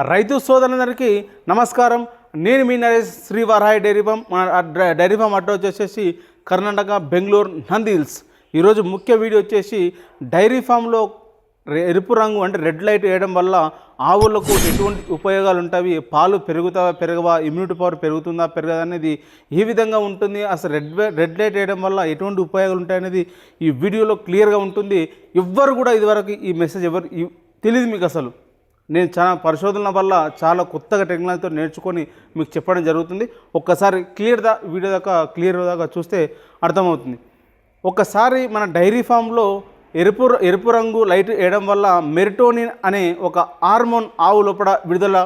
రైతు సోదరులందరికీ నమస్కారం. నేను మీ Naresh Shri Varahi dairy farm. Dairy farm address వచ్చేసి కర్ణాటక, బెంగళూరు, నంది హిల్స్. ఈరోజు ముఖ్య వీడియో వచ్చేసి డైరీ ఫామ్లో ఎరుపు రంగు అంటే రెడ్ లైట్ వేయడం వల్ల ఆవులకు ఎటువంటి ఉపయోగాలు ఉంటాయి, పాలు పెరగవా, ఇమ్యూనిటీ పవర్ పెరుగుతుందా పెరగదా అనేది ఏ విధంగా ఉంటుంది, అసలు రెడ్ లైట్ వేయడం వల్ల ఎటువంటి ఉపయోగాలు ఉంటాయనేది ఈ వీడియోలో క్లియర్గా ఉంటుంది. ఎవ్వరు కూడా ఇదివరకు ఈ మెసేజ్ తెలియదు మీకు. అసలు నేను చాలా పరిశోధనల వల్ల చాలా కొత్తగా టెక్నాలజీతో నేర్చుకొని మీకు చెప్పడం జరుగుతుంది. ఒక్కసారి వీడియో దాకా చూస్తే అర్థమవుతుంది. ఒక్కసారి మన డైరీ ఫామ్లో ఎరుపు రంగు లైట్ వేయడం వల్ల మెరిటోనిన్ అనే ఒక హార్మోన్ ఆవు లోపల విడుదల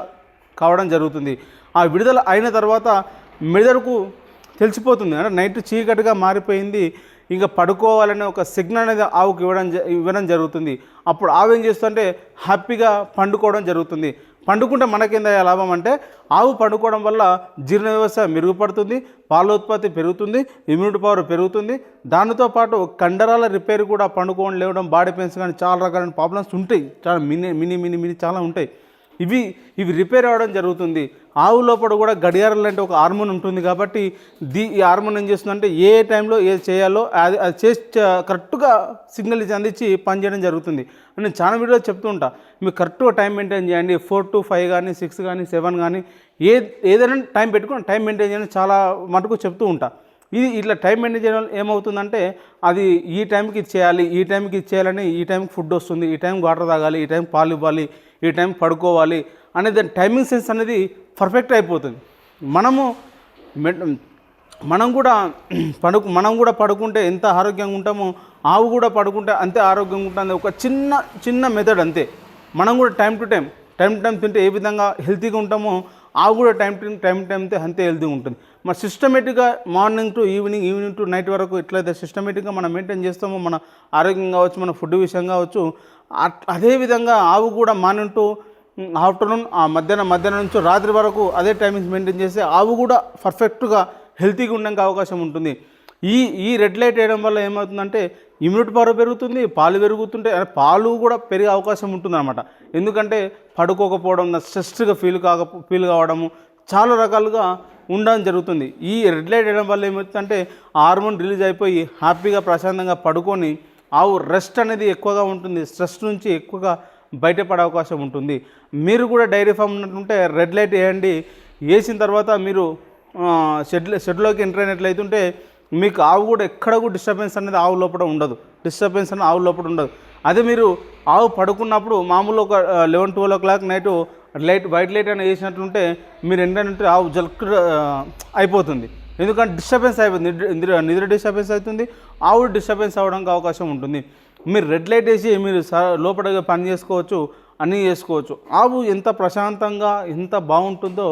కావడం జరుగుతుంది. ఆ విడుదల అయిన తర్వాత మెదడుకు తెలిసిపోతుంది, అంటే నైట్ చీకటిగా మారిపోయింది, ఇంకా పడుకోవాలనే ఒక సిగ్నల్ అనేది ఆవుకు ఇవ్వడం జరుగుతుంది. అప్పుడు ఆవు ఏం చేస్తుందంటే హ్యాపీగా పండుకోవడం జరుగుతుంది. పండుకుంటే మనకేందా లాభం అంటే, ఆవు పండుకోవడం వల్ల జీర్ణ వ్యవస్థ మెరుగుపడుతుంది, పాల ఉత్పత్తి పెరుగుతుంది, ఇమ్యూనిటీ పవర్ పెరుగుతుంది. దానితో పాటు కండరాల రిపేర్ కూడా పండుకోవడం, లేవడం, బాడీ పెయిన్స్ కానీ చాలా రకాలైన ప్రాబ్లమ్స్ ఉంటాయి, చాలా మినీ చాలా ఉంటాయి. ఇవి రిపేర్ అవ్వడం జరుగుతుంది. ఆవు లోపల కూడా గడియారం లాంటి ఒక హార్మోన్ ఉంటుంది కాబట్టి ఈ హార్మోన్ ఏం చేస్తుందంటే ఏ టైంలో ఏది చేయాలో అది చేసి కరెక్ట్గా సిగ్నల్ అందించి పనిచేయడం జరుగుతుంది. నేను చాలా వీడియోలో చెప్తూ ఉంటా, మీరు కరెక్ట్గా టైం మెయింటైన్ చేయండి. 4 to 5 కానీ 6 కానీ 7 కానీ ఏదైనా టైం పెట్టుకుని టైం మెయింటైన్ చేయడం చాలా మటుకు చెప్తూ ఉంటా. ఇట్లా టైం మెయింటైన్ చేయడం ఏమవుతుందంటే, అది ఈ టైంకి ఇది చేయాలి, ఈ టైంకి ఇది చేయాలని, ఈ టైంకి ఫుడ్ వస్తుంది, ఈ టైంకి వాటర్ తాగాలి, ఈ టైంకి పాలు ఇవ్వాలి, ఈ టైం పడుకోవాలి అనేది టైమింగ్ సెన్స్ అనేది పర్ఫెక్ట్ అయిపోతుంది. మనం కూడా పడుకుంటే ఎంత ఆరోగ్యంగా ఉంటామో ఆవు కూడా పడుకుంటే అంతే ఆరోగ్యంగా ఉంటుంది. ఒక చిన్న మెథడ్ అంతే. మనం కూడా టైం టు టైం తింటే ఏ విధంగా హెల్తీగా ఉంటామో ఆవు కూడా టైం తింటే అంతే హెల్తీగా ఉంటుంది. మన సిస్టమేటిక్గా morning to evening to night వరకు ఎట్లయితే సిస్టమేటిక్గా మనం మెయింటైన్ చేస్తామో మన ఆరోగ్యం కావచ్చు, మన ఫుడ్ విషయం కావచ్చు, అదేవిధంగా ఆవు కూడా మార్నింగ్ టు ఆఫ్టర్నూన్ మధ్యాహ్నం నుంచి రాత్రి వరకు అదే టైమింగ్స్ మెయింటైన్ చేస్తే ఆవు కూడా పర్ఫెక్ట్గా హెల్తీగా ఉండడానికి అవకాశం ఉంటుంది. ఈ రెడ్ లైట్ వేయడం వల్ల ఏమవుతుందంటే ఇమ్యూనిటీ పవర్ పెరుగుతుంది, పాలు పెరుగుతుంటే పాలు కూడా పెరిగే అవకాశం ఉంటుంది అన్నమాట. ఎందుకంటే పడుకోకపోవడం, స్ట్రెస్గా ఫీల్ కావడము, చాలా రకాలుగా ఉండడం జరుగుతుంది. ఈ రెడ్ లైట్ వేయడం వల్ల ఏమవుతుందంటే హార్మోన్ రిలీజ్ అయిపోయి హ్యాపీగా ప్రశాంతంగా పడుకొని ఆవు రెస్ట్ అనేది ఎక్కువగా ఉంటుంది, స్ట్రెస్ నుంచి ఎక్కువగా బయటపడే అవకాశం ఉంటుంది. మీరు కూడా డైరీ ఫామ్ ఉన్నట్టుంటే రెడ్ లైట్ వేయండి. వేసిన తర్వాత మీరు షెడ్లోకి ఎంటర్ అయినట్లయితుంటే మీకు ఆవు కూడా ఎక్కడ కూడా డిస్టర్బెన్స్ అనేది ఆవు లోపల ఉండదు. అదే మీరు ఆవు పడుకున్నప్పుడు మామూలు ఒక 11-12 o'clock నైట్ వైట్ లైట్ అని వేసినట్లుంటే మీరు ఏంటంటే ఆవు జల్క్ అయిపోతుంది. ఎందుకంటే డిస్టర్బెన్స్ అయిపోతుంది, నిద్ర డిస్టర్బెన్స్ అవుతుంది, ఆవు డిస్టర్బెన్స్ అవ్వడానికి అవకాశం ఉంటుంది. మీరు రెడ్ లైట్ వేసి మీరు లోపల పని చేసుకోవచ్చు, అన్నీ చేసుకోవచ్చు. ఆవు ఎంత ప్రశాంతంగా ఎంత బాగుంటుందో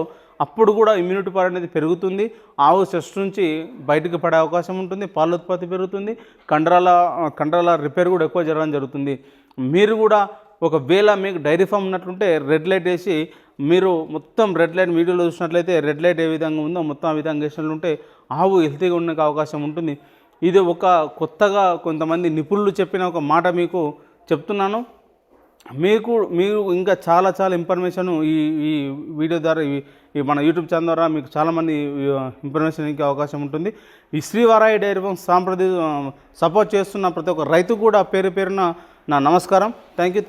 అప్పుడు కూడా ఇమ్యూనిటీ పవర్ అనేది పెరుగుతుంది. ఆవు స్ట్రెస్ నుంచి బయటకు పడే అవకాశం ఉంటుంది, పాల ఉత్పత్తి పెరుగుతుంది, కండరాల రిపేర్ కూడా ఎక్కువ జరగడం జరుగుతుంది. మీరు కూడా ఒకవేళ మీకు డైరీ ఫామ్ ఉన్నట్లుంటే రెడ్ లైట్ వేసి మీరు మొత్తం రెడ్ లైట్ వీడియోలో చూసినట్లయితే రెడ్ లైట్ ఏ విధంగా ఉందో మొత్తం ఆ విధంగా వేసినట్లుంటే ఆవు హెల్తీగా ఉండడానికి అవకాశం ఉంటుంది. ఇది ఒక కొత్తగా కొంతమంది నిపుణులు చెప్పిన ఒక మాట మీకు చెప్తున్నాను. మీరు ఇంకా చాలా ఇన్ఫర్మేషన్ ఈ వీడియో ద్వారా ఈ మన యూట్యూబ్ ఛానల్ ద్వారా మీకు చాలామంది ఇన్ఫర్మేషన్ ఇంకే అవకాశం ఉంటుంది. ఈ Shri Varahi dairy form support చేస్తున్న ప్రతి ఒక్క రైతు కూడా పేరున నా నమస్కారం. Thank you.